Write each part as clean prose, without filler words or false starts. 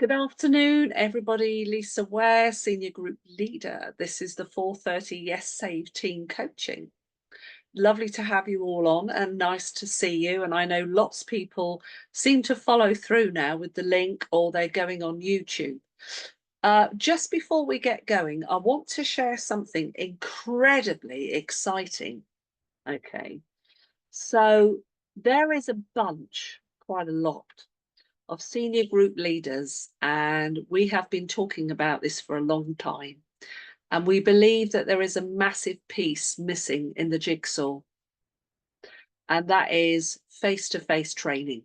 Good afternoon, everybody. Lisa Ware, Senior Group Leader. This is the 4:30 Yessave team coaching. Lovely to have you all on and nice to see you. And I know lots of people seem to follow through now with the link or they're going on YouTube. Just before we get going, I want to share something incredibly exciting. Okay, so there is a bunch, quite a lot of senior group leaders, and we have been talking about this for a long time. And we believe that there is a massive piece missing in the jigsaw, and that is face to face training.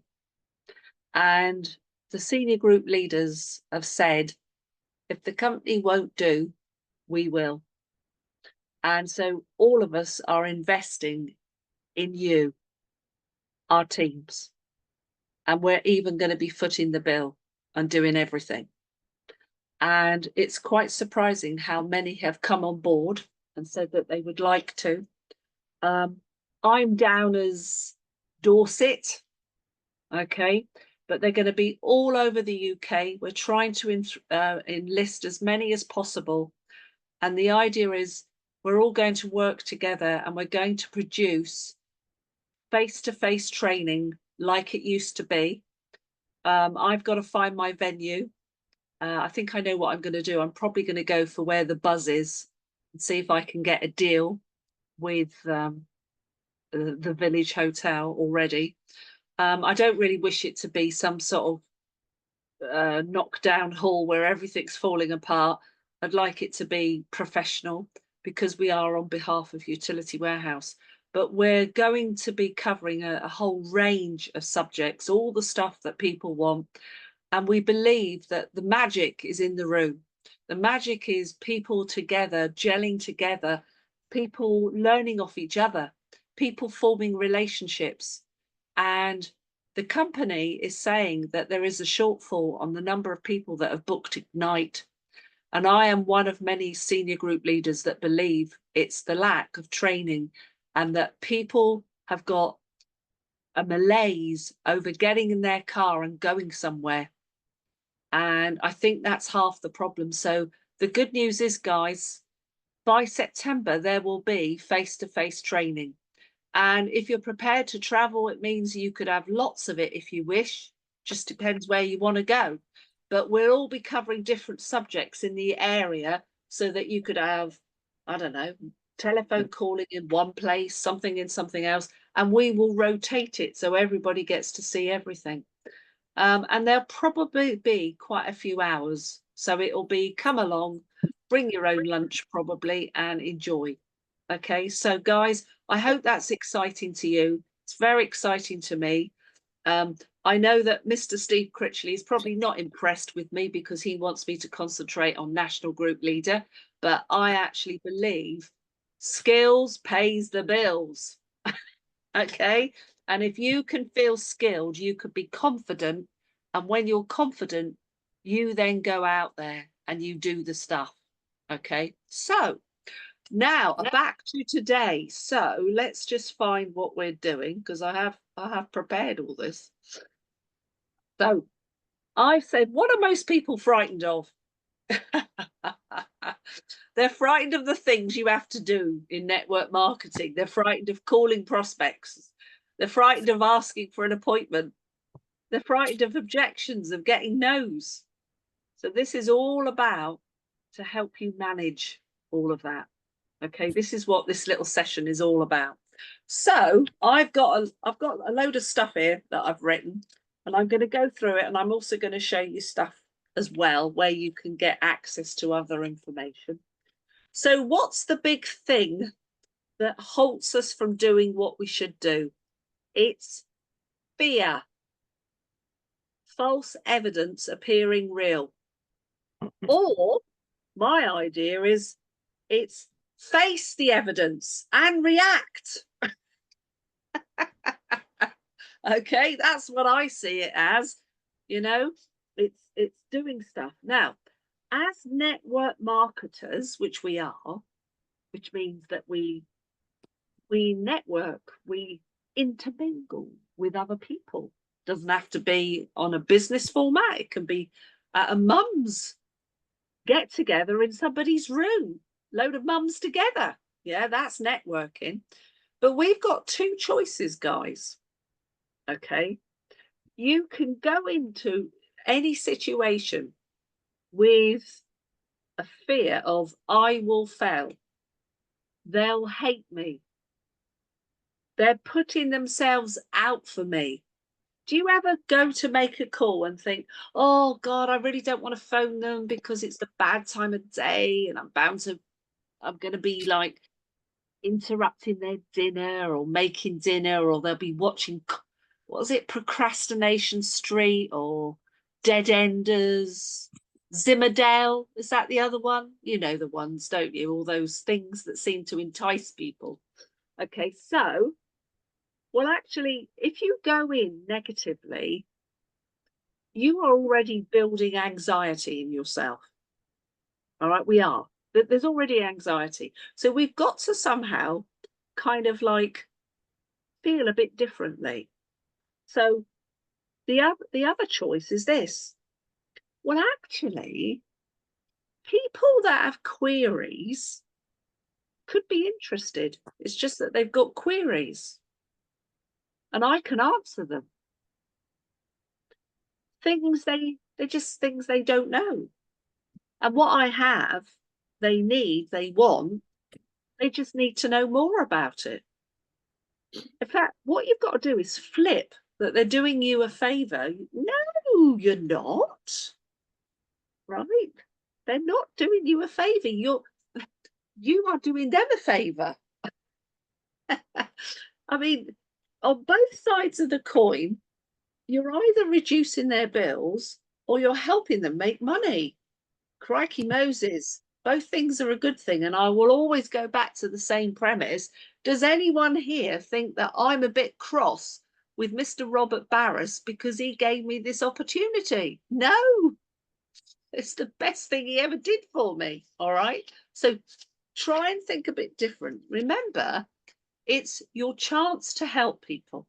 And the senior group leaders have said, if the company won't do, we will. And so all of us are investing in you, our teams, and we're even going to be footing the bill and doing everything. And it's quite surprising how many have come on board and said that they would like to. I'm down as Dorset, okay, but they're going to be all over the UK. We're trying to enlist as many as possible. And the idea is we're all going to work together and we're going to produce face-to-face training like it used to be. I've got to find my venue. I think I know what I'm going to do. I'm probably going to go for where the buzz is and see if I can get a deal with the village hotel already. I don't really wish it to be some sort of knockdown hall where everything's falling apart. I'd like it to be professional because we are on behalf of Utility Warehouse. But we're going to be covering a whole range of subjects, all the stuff that people want. And we believe that the magic is in the room. The magic is people together, gelling together, people learning off each other, people forming relationships. And the company is saying that there is a shortfall on the number of people that have booked Ignite. And I am one of many senior group leaders that believe it's the lack of training and that people have got a malaise over getting in their car and going somewhere. And I think that's half the problem. So the good news is, guys, by September, there will be face-to-face training. And if you're prepared to travel, it means you could have lots of it if you wish. Just depends where you want to go. But we'll all be covering different subjects in the area so that you could have, I don't know, telephone calling in one place, something in something else, and we will rotate it so everybody gets to see everything. And there'll probably be quite a few hours. So it'll be come along, bring your own lunch probably and enjoy. Okay, so guys, I hope that's exciting to you. It's very exciting to me. I know that Mr. Steve Critchley is probably not impressed with me because he wants me to concentrate on National Group Leader, but I actually believe skills pays the bills. Okay, and if you can feel skilled, you could be confident. And when you're confident, you then go out there and you do the stuff. Okay, so now back to today. So let's just find what we're doing because I have prepared all this. So I said, what are most people frightened of? They're frightened of the things you have to do in network marketing. They're frightened of calling prospects. They're frightened of asking for an appointment. They're frightened of objections, of getting no's. So this is all about to help you manage all of that. Okay, this is what this little session is all about. So I've got a load of stuff here that I've written, and I'm going to go through it, and I'm also going to show you stuff as well where you can get access to other information. So what's the big thing that halts us from doing what we should do? It's fear. False evidence appearing real. Or my idea is it's face the evidence and react. Okay, that's what I see it as. You know, it's doing stuff. Now, as network marketers, which we are, which means that we network, we intermingle with other people. Doesn't have to be on a business format. It can be at a mum's get together in somebody's room, load of mums together. Yeah, that's networking. But we've got two choices, guys. Okay. You can go into any situation with a fear of, I will fail. They'll hate me. They're putting themselves out for me. Do you ever go to make a call and think, oh God, I really don't want to phone them because it's the bad time of day and I'm going to be like interrupting their dinner or making dinner, or they'll be watching, what was it, Procrastination Street or Dead Enders, Zimmerdale, is that the other one? You know the ones, don't you? All those things that seem to entice people. Okay, so, well, actually, if you go in negatively, you are already building anxiety in yourself. All right, we are. There's already anxiety. So we've got to somehow kind of like feel a bit differently. So the other choice is this. Well, actually, people that have queries could be interested. It's just that they've got queries and I can answer them. They're just things they don't know. And what I have, they need, they want, they just need to know more about it. In fact, what you've got to do is flip that they're doing you a favor. No, you're not. Right? They're not doing you a favor. You are doing them a favor. I mean, on both sides of the coin, you're either reducing their bills or you're helping them make money. Crikey Moses. Both things are a good thing. And I will always go back to the same premise. Does anyone here think that I'm a bit cross with Mr. Robert Barras because he gave me this opportunity? No, it's the best thing he ever did for me. All right. So try and think a bit different. Remember, it's your chance to help people.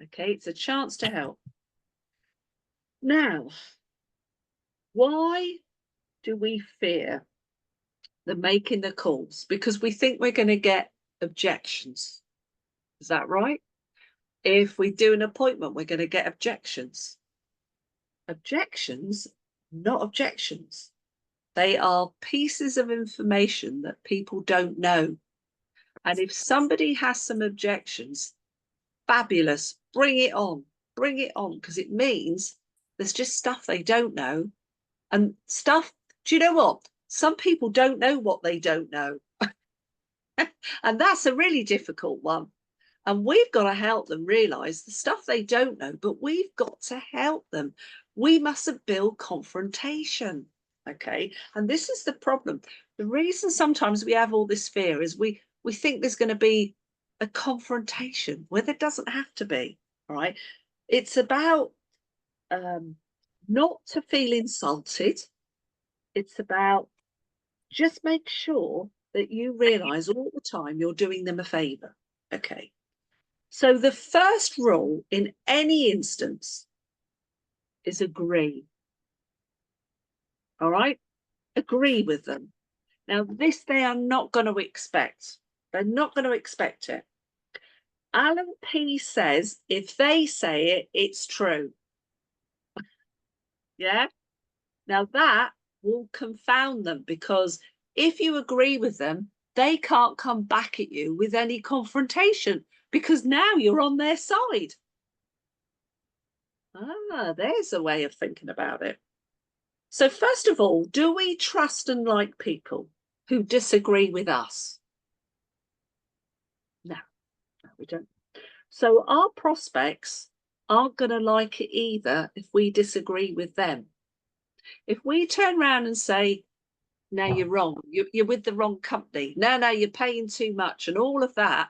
Okay. It's a chance to help. Now, why do we fear the making the calls? Because we think we're going to get objections. Is that right? If we do an appointment, we're going to get objections. Objections, not objections. They are pieces of information that people don't know. And if somebody has some objections, fabulous, bring it on, because it means there's just stuff they don't know. And stuff, do you know what? Some people don't know what they don't know. And that's a really difficult one. And we've got to help them realize the stuff they don't know, but we've got to help them. We mustn't build confrontation. Okay. And this is the problem. The reason sometimes we have all this fear is we think there's going to be a confrontation where there doesn't have to be. All right. It's about not to feel insulted. It's about just make sure that you realize all the time you're doing them a favor. Okay. So the first rule in any instance is agree. All right? Agree with them. Now, this they are not going to expect. They're not going to expect it. Alan P says, if they say it, it's true. Yeah? Now, that will confound them because if you agree with them, they can't come back at you with any confrontation because now you're on their side. Ah, there's a way of thinking about it. So first of all, do we trust and like people who disagree with us? No, we don't. So our prospects aren't going to like it either if we disagree with them. If we turn around and say, no, you're wrong, you're with the wrong company, no, you're paying too much and all of that,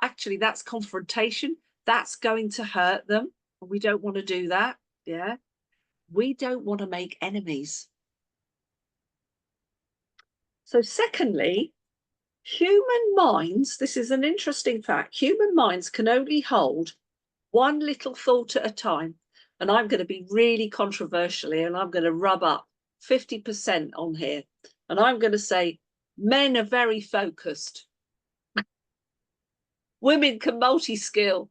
actually that's confrontation. That's going to hurt them. And we don't want to do that. Yeah. We don't want to make enemies. So secondly, human minds, this is an interesting fact, human minds can only hold one little thought at a time. And I'm going to be really controversial here, and I'm going to rub up 50% on here. And I'm going to say men are very focused. Women can multi-skill.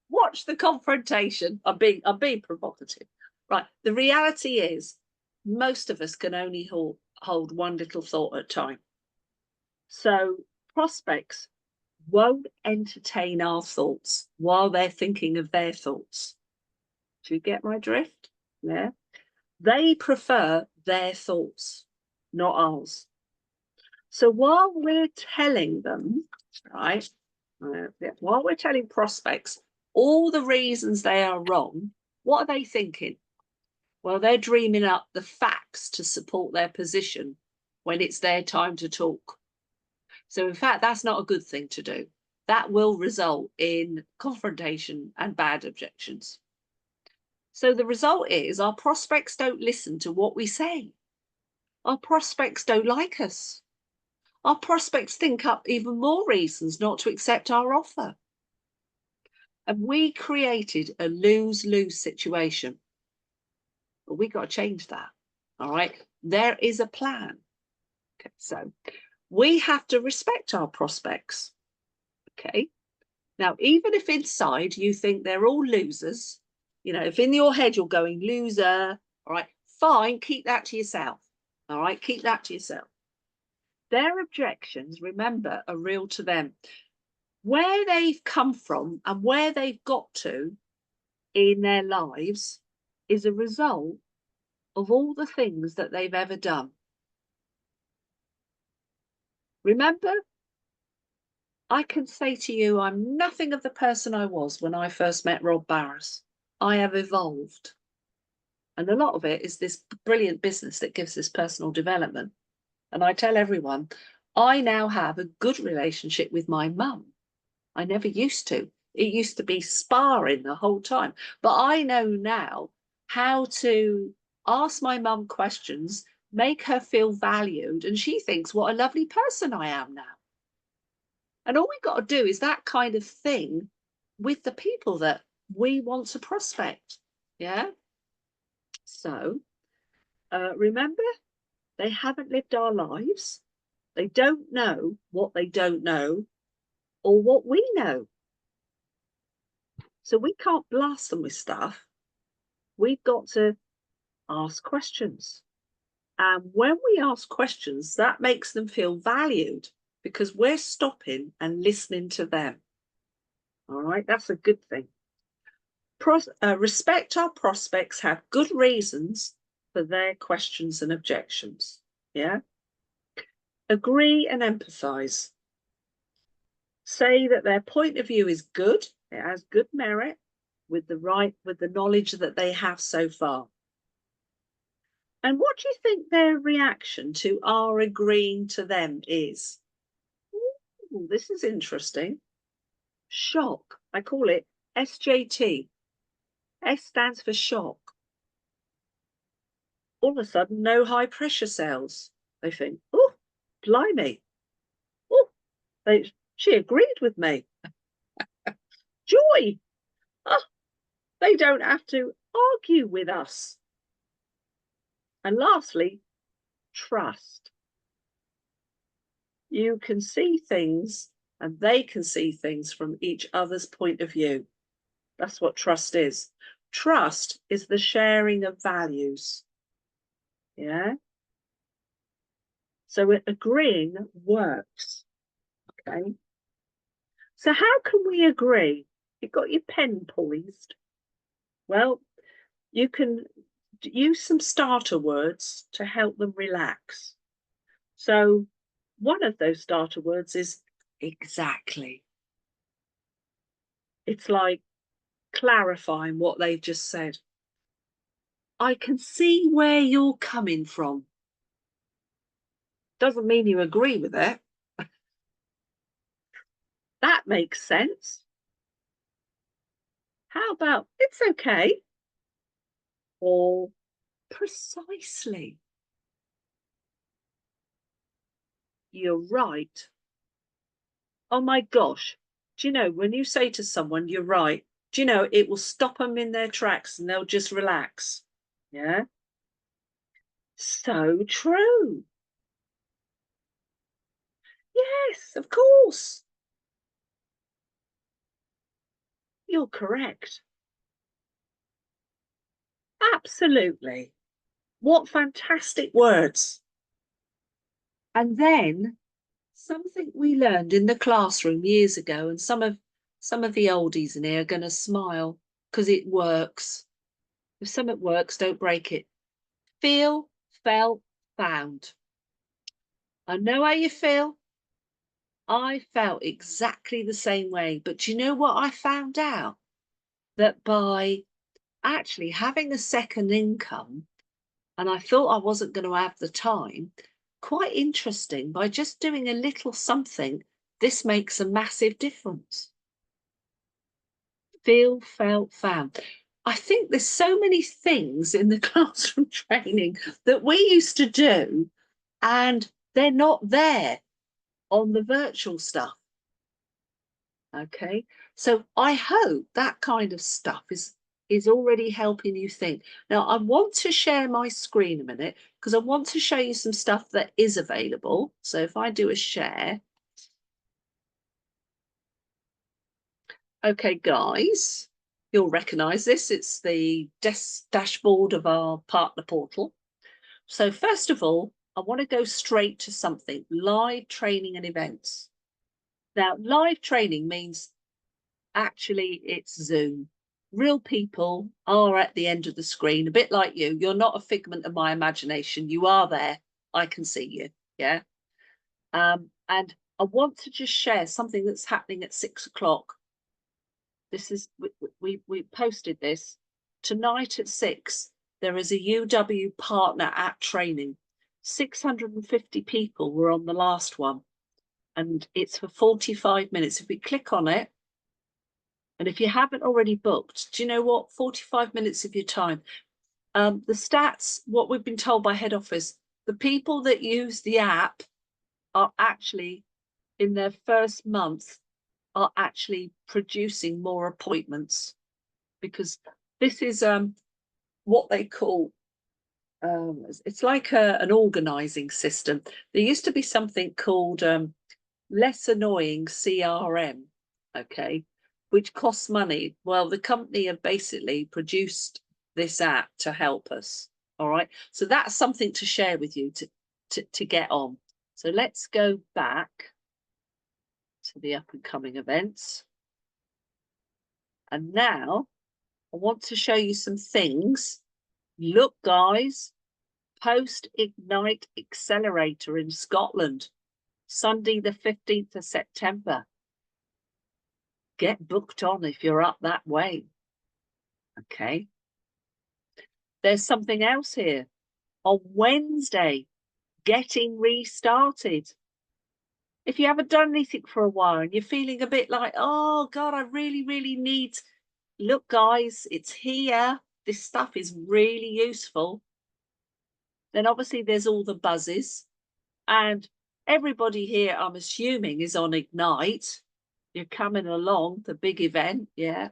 Watch the confrontation. I'm being provocative. Right. The reality is most of us can only hold one little thought at a time. So prospects won't entertain our thoughts while they're thinking of their thoughts. Do you get my drift? Yeah. They prefer their thoughts, not ours. So while we're telling them, right, while we're telling prospects all the reasons they are wrong, what are they thinking? Well, they're dreaming up the facts to support their position when it's their time to talk. So in fact, that's not a good thing to do. That will result in confrontation and bad objections. So the result is our prospects don't listen to what we say. Our prospects don't like us. Our prospects think up even more reasons not to accept our offer. And we created a lose-lose situation. But we got to change that. All right. There is a plan. Okay. So we have to respect our prospects. Okay. Now, even if inside you think they're all losers, you know, if in your head you're going loser, all right, fine, keep that to yourself. All right, keep that to yourself. Their objections, remember, are real to them. Where they've come from and where they've got to in their lives is a result of all the things that they've ever done. Remember, I can say to you, I'm nothing of the person I was when I first met Rob Barras. I have evolved. And a lot of it is this brilliant business that gives this personal development. And I tell everyone, I now have a good relationship with my mum. I never used to. It used to be sparring the whole time. But I know now how to ask my mum questions, make her feel valued, and she thinks what a lovely person I am now. And all we've got to do is that kind of thing with the people that we want to prospect. Yeah. So remember, they haven't lived our lives. They don't know what they don't know or what we know. So we can't blast them with stuff. We've got to ask questions. And when we ask questions, that makes them feel valued because we're stopping and listening to them. All right, that's a good thing. Respect our prospects, have good reasons for their questions and objections. Yeah. Agree and empathize. Say that their point of view is good, it has good merit with the knowledge that they have so far. And what do you think their reaction to our agreeing to them is? Ooh, this is interesting. Shock. I call it SJT. S stands for shock. All of a sudden, no high pressure cells. They think, oh, blimey. Oh, she agreed with me. Joy. Oh, they don't have to argue with us. And lastly, trust. You can see things and they can see things from each other's point of view. That's what trust is. Trust is the sharing of values. Yeah. So agreeing works. Okay. So how can we agree? You've got your pen poised. Well, you can use some starter words to help them relax. So one of those starter words is exactly. It's like clarifying what they've just said. I can see where you're coming from. Doesn't mean you agree with it. That makes sense. How about it's okay? Or precisely. You're right. Oh my gosh. Do you know, when you say to someone, you're right, do you know, it will stop them in their tracks and they'll just relax. Yeah. So true. Yes, of course. You're correct. Absolutely. What fantastic words. And then something we learned in the classroom years ago, and some of the oldies in here are going to smile because it works. If something works, don't break it. Feel, felt, found. I know how you feel. I felt exactly the same way. But do you know what I found out? That by actually having a second income, and I thought I wasn't going to have the time, quite interesting, by just doing a little something, this makes a massive difference. Feel, felt, found. I think there's so many things in the classroom training that we used to do, and they're not there on the virtual stuff. Okay, so I hope that kind of stuff is already helping you think. Now, I want to share my screen a minute because I want to show you some stuff that is available. So if I do a share. Okay, guys, you'll recognize this. It's the dashboard of our partner portal. So first of all, I want to go straight to something, live training and events. Now, live training means actually it's Zoom. Real people are at the end of the screen, a bit like you. You're not a figment of my imagination. You are there. I can see you. Yeah. And I want to just share something that's happening at 6 o'clock. This is, we posted this tonight at 6. There is a UW partner app training. 650 people were on the last one, and it's for 45 minutes. If we click on it, and if you haven't already booked, do you know what? 45 minutes of your time. The stats, what we've been told by head office, the people that use the app are actually, in their first month, are actually producing more appointments, because this is what they call, it's like an organizing system. There used to be something called less annoying CRM, okay, which costs money. Well, the company have basically produced this app to help us. All right, so that's something to share with you to get on. So let's go back to the up and coming events, and now I want to show you some things. Look, guys, Post Ignite Accelerator in Scotland, Sunday the 15th of September. Get booked on if you're up that way. Okay. There's something else here. On Wednesday, getting restarted. If you haven't done anything for a while and you're feeling a bit like, oh God, I really, really need, look, guys, it's here. This stuff is really useful. Then obviously there's all the buzzes, and everybody here, I'm assuming, is on Ignite. You're coming along, the big event, yeah.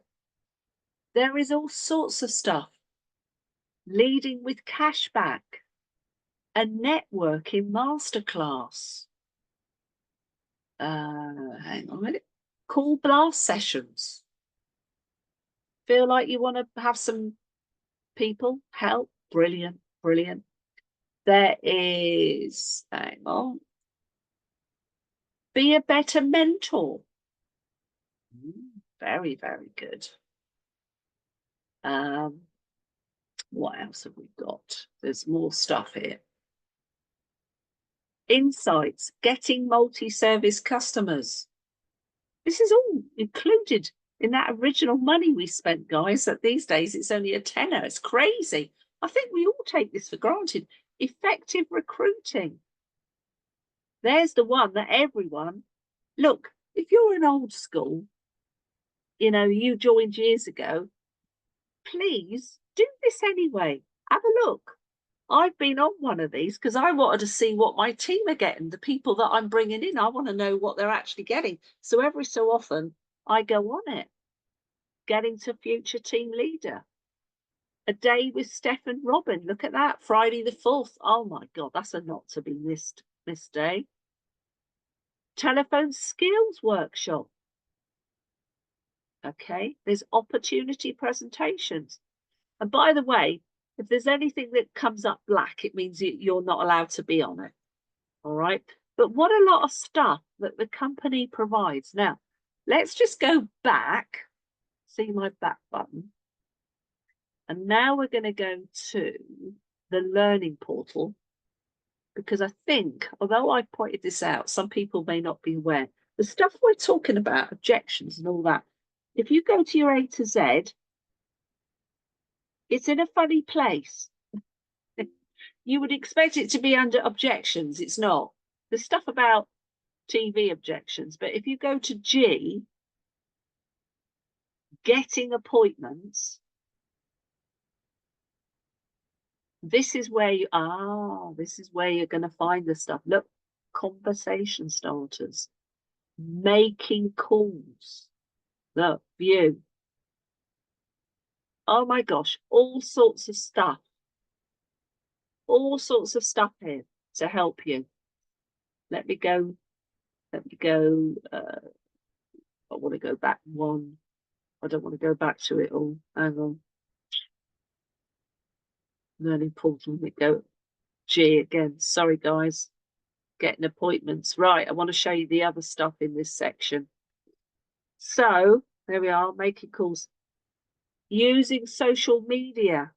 There is all sorts of stuff. Leading with cashback, a networking masterclass. Hang on a minute. Cool blast sessions. Feel like you want to have some people help? Brilliant, brilliant. There is, hang on. Be a better mentor. Very, very good. What else have we got? There's more stuff here. Insights, getting multi-service customers. This is all included in that original money we spent, guys, that these days it's only a tenner. It's crazy. I think we all take this for granted. Effective recruiting. There's the one that everyone, look, if you're an old school, you know, you joined years ago, please do this anyway. Have a look. I've been on one of these because I wanted to see what my team are getting, the people that I'm bringing in. I want to know what they're actually getting. So every so often I go on it. getting to future team leader. A day with Steph and Robin. Look at that. Friday the 4th. Oh my God, that's a not to be missed day. Telephone skills workshop. Okay, there's opportunity presentations. And by the way, if there's anything that comes up black, it means you're not allowed to be on it. All right. But what a lot of stuff that the company provides. Now, let's just go back. See my back button. And now we're going to go to the learning portal, because I think, although I pointed this out, some people may not be aware. The stuff we're talking about, objections and all that, if you go to your A to Z, it's in a funny place. You would expect it to be under objections. It's not. There's stuff about TV objections, but if you go to G, getting appointments, this is where this is where you're going to find the stuff. Look, conversation starters, making calls, look, view. Oh my gosh, all sorts of stuff here to help you. Let me go. I want to go back one. I don't want to go back to it all. Hang on. Learning portal. Let me go. G again. Sorry, guys. Getting appointments. Right. I want to show you the other stuff in this section. So there we are. Making calls. Using social media.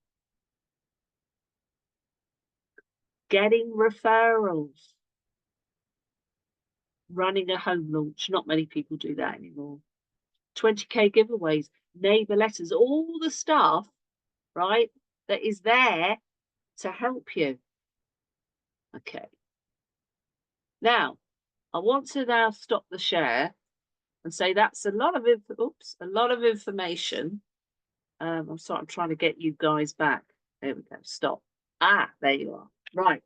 Getting referrals. Running a home launch. Not many people do that anymore. 20k giveaways. Neighbour letters. All the stuff, right, that is there to help you. Okay. Now, I want to now stop the share and say that's a lot of information. I'm sorry, I'm trying to get you guys back. There we go. Stop. There you are. Right.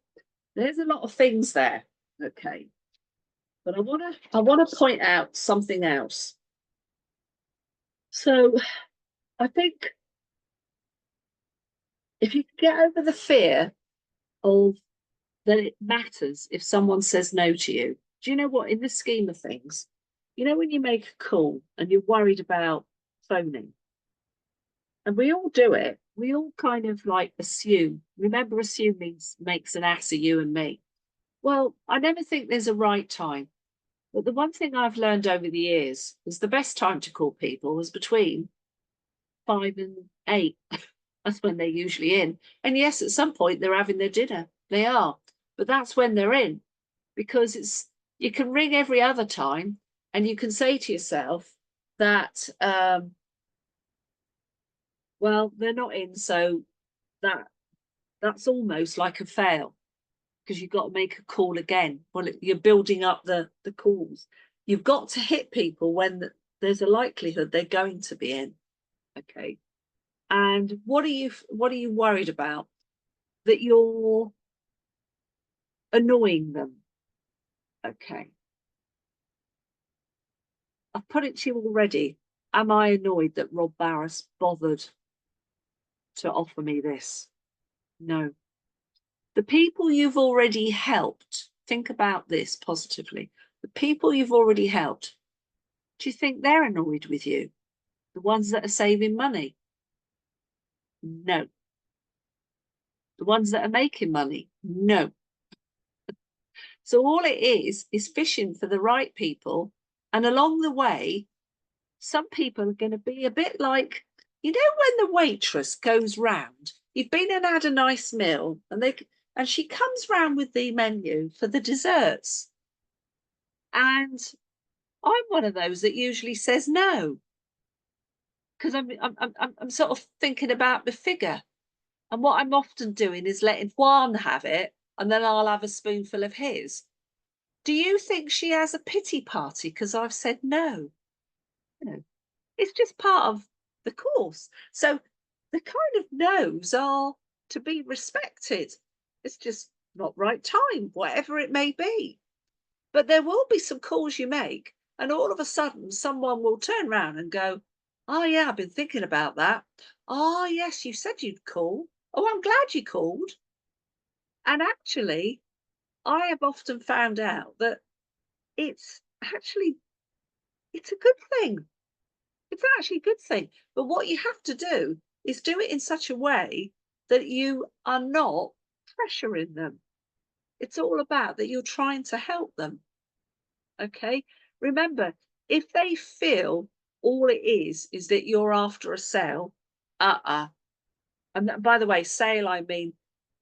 There's a lot of things there. Okay. But I want to point out something else. So I think if you get over the fear of that it matters if someone says no to you, do you know what? In the scheme of things, you know, when you make a call and you're worried about phoning, and we all do it, we all kind of like assume. Remember, assume means makes an ass of you and me. Well, I never think there's a right time. But the one thing I've learned over the years is the best time to call people is between 5 and 8. That's when they're usually in. And yes, at some point they're having their dinner. They are. But that's when they're in. Because you can ring every other time and you can say to yourself that, well, they're not in, so that's almost like a fail. Because you've got to make a call again. Well, you're building up the calls. You've got to hit people when there's a likelihood they're going to be in. Okay. And what are you worried about? That you're annoying them. Okay. I've put it to you already. Am I annoyed that Rob Barras bothered to offer me this? No. The people you've already helped, think about this positively. The people you've already helped, do you think they're annoyed with you? The ones that are saving money? No. The ones that are making money? No. So all it is fishing for the right people. And along the way, some people are going to be a bit like, you know, when the waitress goes round, you've been and had a nice meal and she comes round with the menu for the desserts. And I'm one of those that usually says no. Because I'm sort of thinking about the figure. And what I'm often doing is letting Juan have it, and then I'll have a spoonful of his. Do you think she has a pity party because I've said no? You know, it's just part of the course. So the kind of no's are to be respected. It's just not right time, whatever it may be. But there will be some calls you make, and all of a sudden someone will turn around and go, Oh, yeah, I've been thinking about that. Oh, yes, you said you'd call. Oh, I'm glad you called. And actually, I have often found out that it's actually it's a good thing. It's actually a good thing. But what you have to do is do it in such a way that you are not pressuring them. It's all about that you're trying to help them. Okay. Remember, if they feel all it is that you're after a sale, uh-uh. And by the way, sale, I mean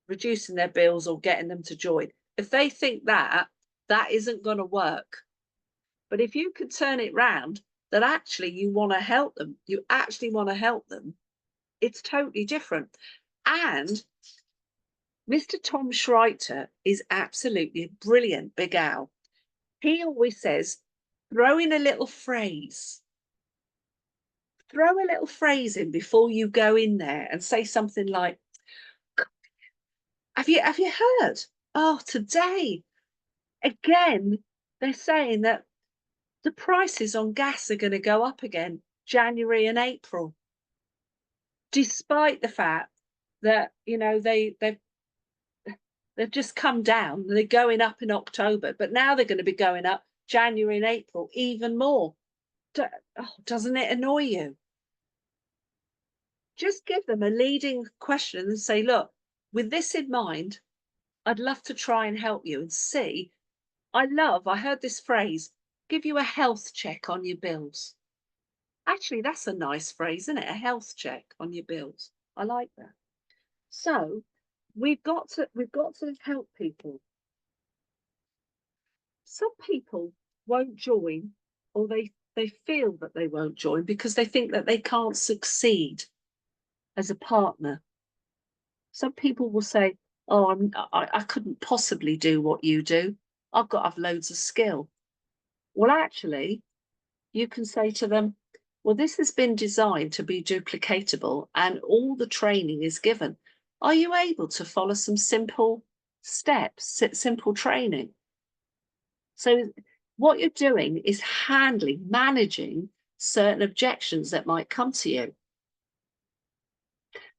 reducing their bills or getting them to join. If they think that, that isn't going to work. But if you could turn it round, that actually you want to help them, you actually want to help them, it's totally different. And Mr. Tom Schreiter is absolutely brilliant, Big Al. He always says, throw in a little phrase. Throw a little phrase in before you go in there and say something like, have you heard? Oh, today again, they're saying that the prices on gas are going to go up again, January and April, despite the fact that they've just come down. They're going up in October, but now they're going to be going up January and April even more. Doesn't it annoy you? Just give them a leading question and say, look, with this in mind, I'd love to try and help you and see. I heard this phrase, give you a health check on your bills. Actually, that's a nice phrase, isn't it? A health check on your bills. I like that. So we've got to help people. Some people won't join, or they feel that they won't join because they think that they can't succeed as a partner. Some people will say, oh, I couldn't possibly do what you do. I've got to have loads of skill. Well, actually, you can say to them, well, this has been designed to be duplicatable and all the training is given. Are you able to follow some simple steps, simple training? So what you're doing is managing certain objections that might come to you.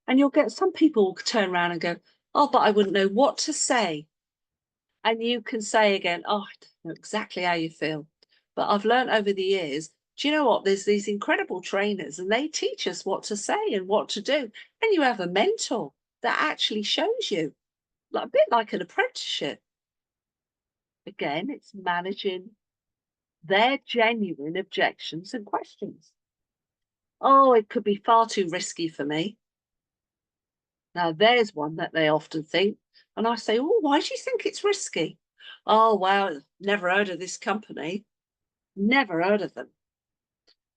And you'll get some people will turn around and go, oh, but I wouldn't know what to say. And you can say again, oh, I don't know exactly how you feel. But I've learned over the years, do you know what? There's these incredible trainers and they teach us what to say and what to do. And you have a mentor that actually shows you, like a bit like an apprenticeship. Again, it's managing their genuine objections and questions. Oh, it could be far too risky for me. Now, there's one that they often think. And I say, oh, why do you think it's risky? Oh, well, never heard of this company. Never heard of them.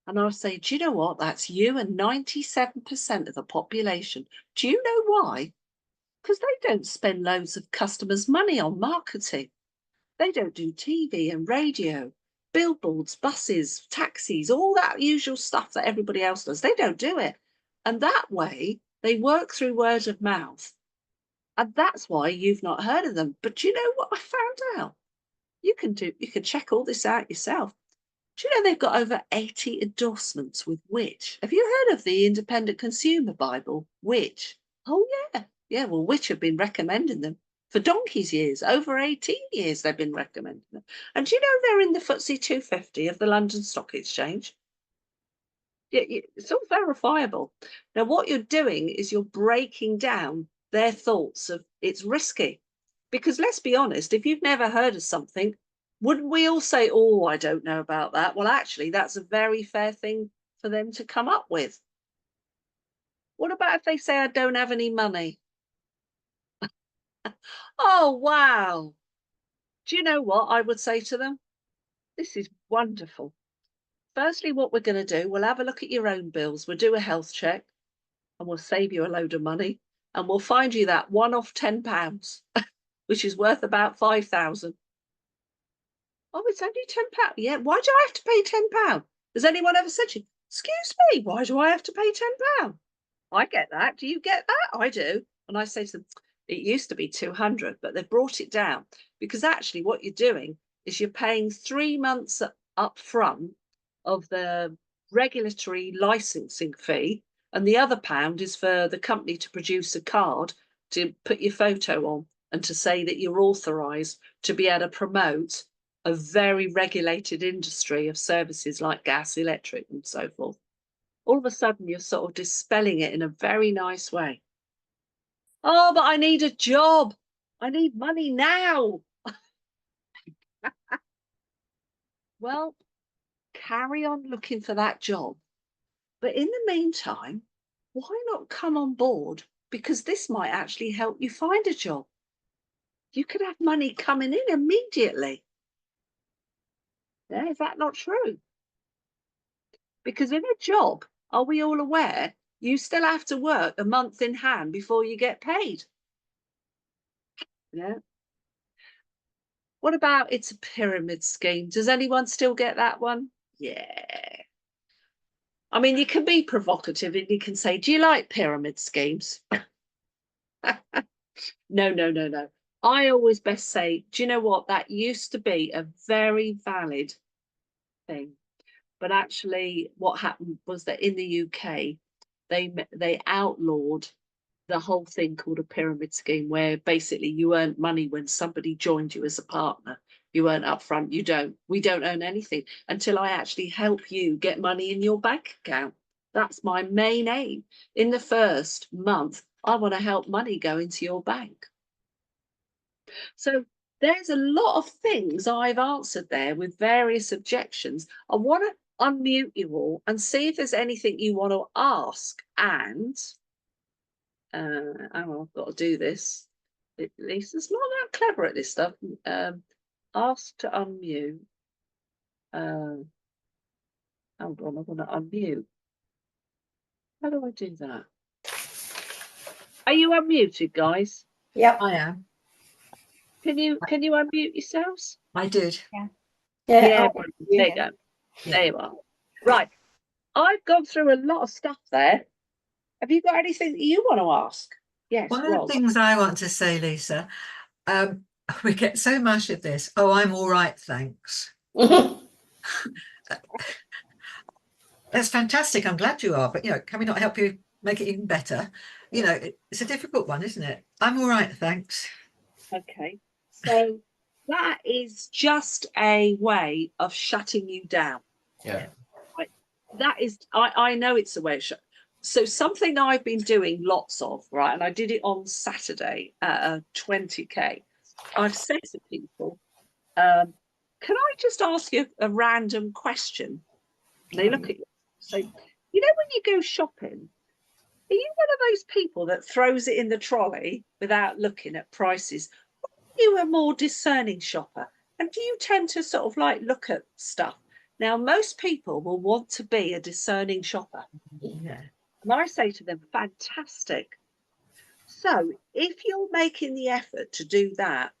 And I'll say, do you know what? That's you and 97% of the population. Do you know why? Because they don't spend loads of customers' money on marketing. They don't do TV and radio, billboards, buses, taxis, all that usual stuff that everybody else does. They don't do it. And that way, they work through word of mouth. And that's why you've not heard of them. But do you know what I found out? You can check all this out yourself. Do you know they've got over 80 endorsements with Which? Have you heard of the Independent Consumer Bible, Which? Oh, yeah. Yeah, well, Which have been recommending them for donkey's years. Over 18 years they've been recommending them. And do you know they're in the FTSE 250 of the London Stock Exchange? Yeah, it's all verifiable. Now, what you're doing is you're breaking down their thoughts of it's risky. Because let's be honest, if you've never heard of something, wouldn't we all say, oh, I don't know about that? Well, actually, that's a very fair thing for them to come up with. What about if they say, I don't have any money? Oh, wow. Do you know what I would say to them? This is wonderful. Firstly, what we're going to do, we'll have a look at your own bills. We'll do a health check and we'll save you a load of money. And we'll find you that one-off £10, which is worth about 5,000. Oh, it's only £10. Yeah, why do I have to pay £10? Has anyone ever said to you, excuse me, why do I have to pay £10? I get that. Do you get that? I do. And I say to them, it used to be 200, but they've brought it down because actually what you're doing is you're paying 3 months up front of the regulatory licensing fee, and the other £1 is for the company to produce a card to put your photo on and to say that you're authorised to be able to promote a very regulated industry of services like gas, electric, and so forth. All of a sudden, you're sort of dispelling it in a very nice way. Oh, but I need a job. I need money now. Well, carry on looking for that job. But in the meantime, why not come on board? Because this might actually help you find a job. You could have money coming in immediately. Yeah, is that not true? Because in a job, are we all aware, you still have to work a month in hand before you get paid? Yeah. What about it's a pyramid scheme? Does anyone still get that one? Yeah. I mean, you can be provocative and you can say, do you like pyramid schemes? No. I always best say, do you know what? That used to be a very valid thing. But actually, what happened was that in the UK, they outlawed the whole thing called a pyramid scheme, where basically you earned money when somebody joined you as a partner. You earn up front. We don't earn anything until I actually help you get money in your bank account. That's my main aim. In the first month, I want to help money go into your bank. So there's a lot of things I've answered there with various objections. I want to unmute you all and see if there's anything you want to ask. And I've got to do this. Lisa's not that clever at this stuff. Ask to unmute. Hold on, I want to unmute. How do I do that? Are you unmuted, guys? Yep. I am. Can you unmute yourselves? I did. Yeah. There you go. Yeah. There you are. Right. I've gone through a lot of stuff there. Have you got anything that you want to ask? Yes. One of the things I want to say, Lisa, we get so much of this. Oh, I'm all right, thanks. That's fantastic. I'm glad you are. But, can we not help you make it even better? It's a difficult one, isn't it? I'm all right, thanks. Okay. So that is just a way of shutting you down. Yeah. Right. That is, I know it's a way of So something I've been doing lots of, right, and I did it on Saturday at 20K. I've said to people, can I just ask you a random question? They look at you, say, when you go shopping, are you one of those people that throws it in the trolley without looking at prices? Or are you a more discerning shopper? And do you tend to sort of like look at stuff? Now, most people will want to be a discerning shopper. Yeah. And I say to them, fantastic. So if you're making the effort to do that,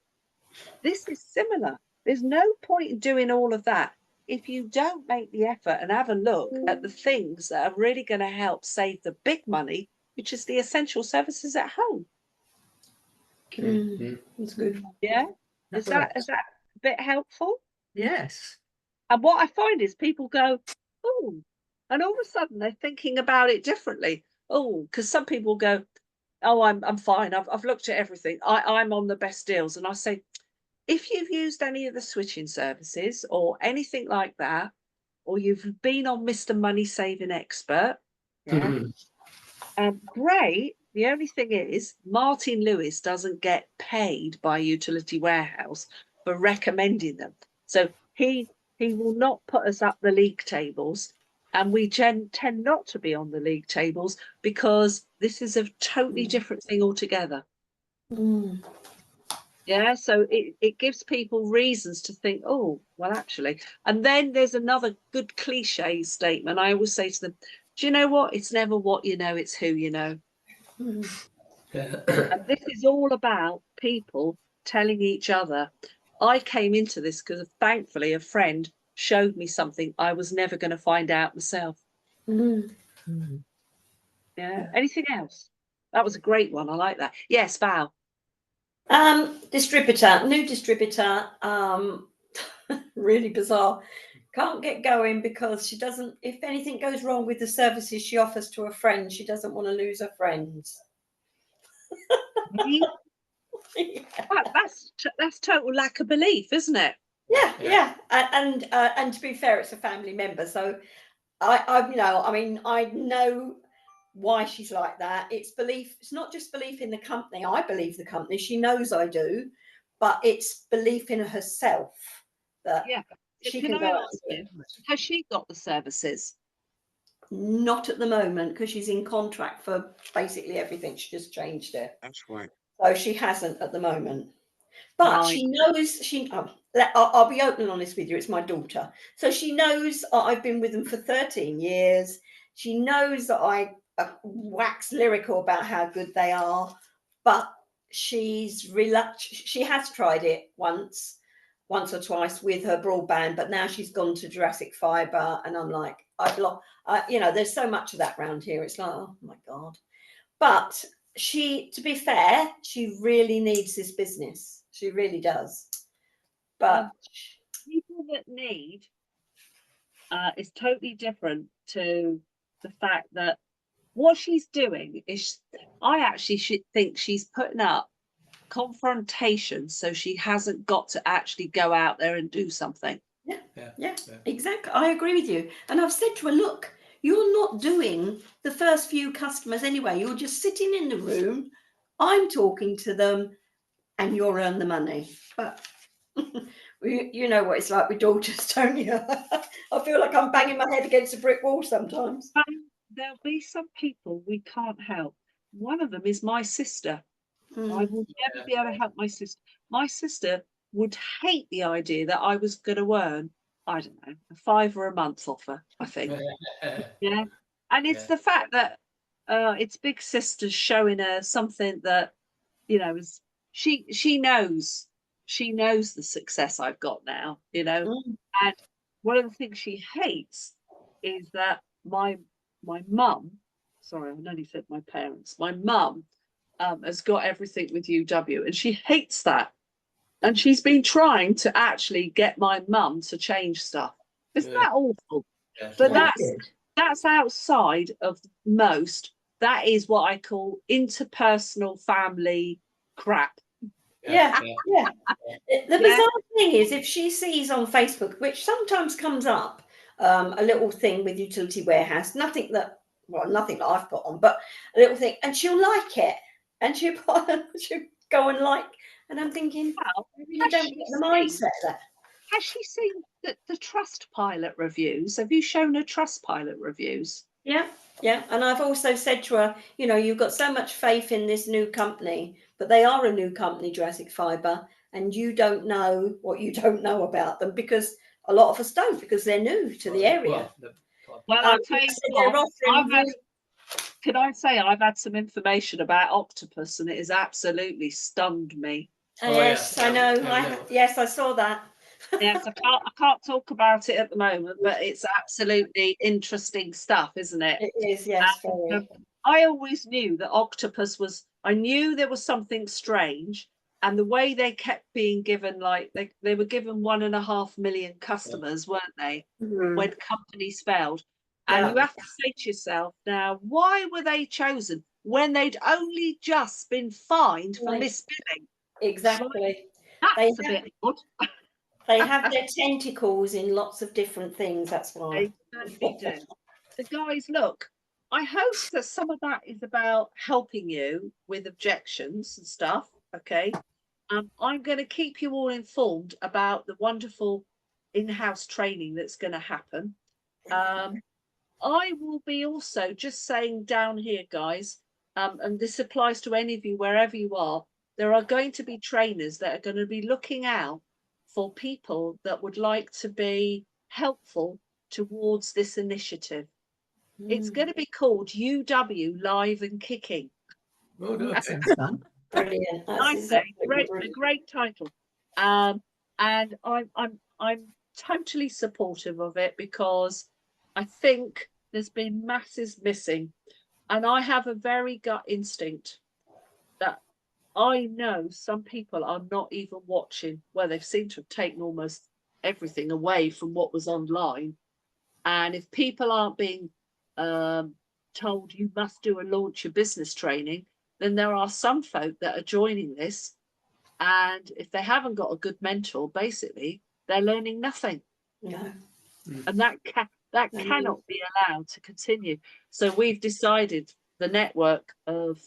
this is similar. There's no point in doing all of that if you don't make the effort and have a look at the things that are really going to help save the big money, which is the essential services at home. That's good. Yeah. Is that a bit helpful? Yes. And what I find is people go, oh, and all of a sudden they're thinking about it differently. Oh, because some people go, oh, I'm fine. I've looked at everything. I'm on the best deals. And I say, if you've used any of the switching services or anything like that, or you've been on Mr. Money Saving Expert, great. The only thing is, Martin Lewis doesn't get paid by Utility Warehouse for recommending them. So he will not put us up the league tables, and we tend not to be on the league tables because this is a totally different thing altogether. Yeah, so it gives people reasons to think, oh, well, actually. And then there's another good cliche statement. I always say to them, do you know what? It's never what you know, it's who you know. And this is all about people telling each other. I came into this because thankfully a friend showed me something I was never going to find out myself. Yeah. Anything else? That was a great one. I like that. Yes, Val. Distributor, new distributor, really bizarre. can't get going because she doesn't, if anything goes wrong with the services she offers to a friend, she doesn't want to lose her friends. Really? That's total lack of belief, isn't it? Yeah. And to be fair, it's a family member, so I you know, I mean, I know why she's like that. It's belief. It's not just belief in the company. I believe the company. She knows I do, but it's belief in herself that Yeah. she Can can I go out ask and do you, it. has she got the services? Not at the moment because she's in contract for basically everything. She just changed it, That's right. so she hasn't at the moment. But Right. she knows I'll be open and honest with you. It's my daughter, so she knows I've been with them for 13 years. She knows that I wax lyrical about how good they are, but she's reluctant. She has tried it once or twice with her broadband, but now she's gone to Jurassic Fibre, and I'm like, I've lost. You know, there's so much of that around here. It's like, oh my god. But she, to be fair, she really needs this business. She really does. But People that need is totally different to the fact that what she's doing is, I actually think she's putting up confrontation so she hasn't got to actually go out there and do something. yeah, exactly. I agree with you. And I've said to her, look, you're not doing the first few customers anyway. You're just sitting in the room. I'm talking to them and you'll earn the money. But you know what it's like with daughters, don't you? I feel like I'm banging my head against a brick wall sometimes. There'll be some people we can't help. One of them is my sister. I will never be able to help my sister. My sister would hate the idea that I was going to earn, I don't know, £5 a month off her, I think. Yeah. And it's the fact that it's big sister showing her something that, you know, is she knows the success I've got now, you know. And one of the things she hates is that my mum, sorry, I nearly said my parents, my mum has got everything with UW, and she hates that. And she's been trying to actually get my mum to change stuff. Isn't that awful? But that's outside of most. That is what I call interpersonal family crap. Yeah. The bizarre thing is, if she sees on Facebook, which sometimes comes up, a little thing with utility warehouse, nothing that I've put on, but a little thing, and she'll like it, and she'll go and like, and I'm thinking, Well, I really don't get the mindset there. Has she seen the Trustpilot reviews? Have you shown her Trustpilot reviews? Yeah. And I've also said to her, you know, you've got so much faith in this new company, but they are a new company, Jurassic Fibre, and you don't know what you don't know about them, because a lot of us don't, because they're new to the area. Well, I'll tell you what, can I say I've had some information about Octopus, and it has absolutely stunned me. Yes, I know. Yes, I saw that. Yes, I can't talk about it at the moment, but it's absolutely interesting stuff, isn't it? It is, yes. I always knew that Octopus was, I knew there was something strange, and the way they kept being given, like they were given 1.5 million customers, weren't they, when companies failed? And you have to say to yourself, now, why were they chosen when they'd only just been fined for misbilling? Exactly. That's a bit odd. They have their tentacles in lots of different things, that's why. They certainly do. The guys, look, I hope that some of that is about helping you with objections and stuff, okay? I'm going to keep you all informed about the wonderful in-house training that's going to happen. I will be also just saying down here, guys, and this applies to any of you, wherever you are, there are going to be trainers that are going to be looking out for people that would like to be helpful towards this initiative. It's going to be called UW Live and Kicking. That sounds fun. Brilliant. Nice, a great title. And I'm totally supportive of it, because I think there's been masses missing, and I have a very gut instinct that I know some people are not even watching. Well, they've seemed to have taken almost everything away from what was online. And if people aren't being told you must do a launch your business training, then there are some folk that are joining this, and if they haven't got a good mentor, basically they're learning nothing. No. And that cannot be allowed to continue. So we've decided, the network of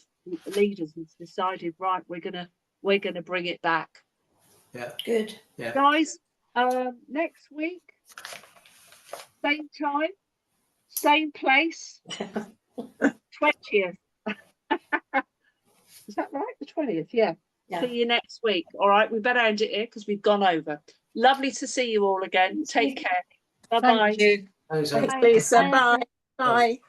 leaders has decided, right, we're gonna bring it back. Yeah. Good. Yeah. Guys, next week, same time, same place, 20th. Is that right? The 20th, yeah. Yeah. See you next week. All right, we better end it here because we've gone over. Lovely to see you all again. Take care. Bye bye. Thank you. Thanks, Bye. Anne. Bye. Lisa. Bye. Bye.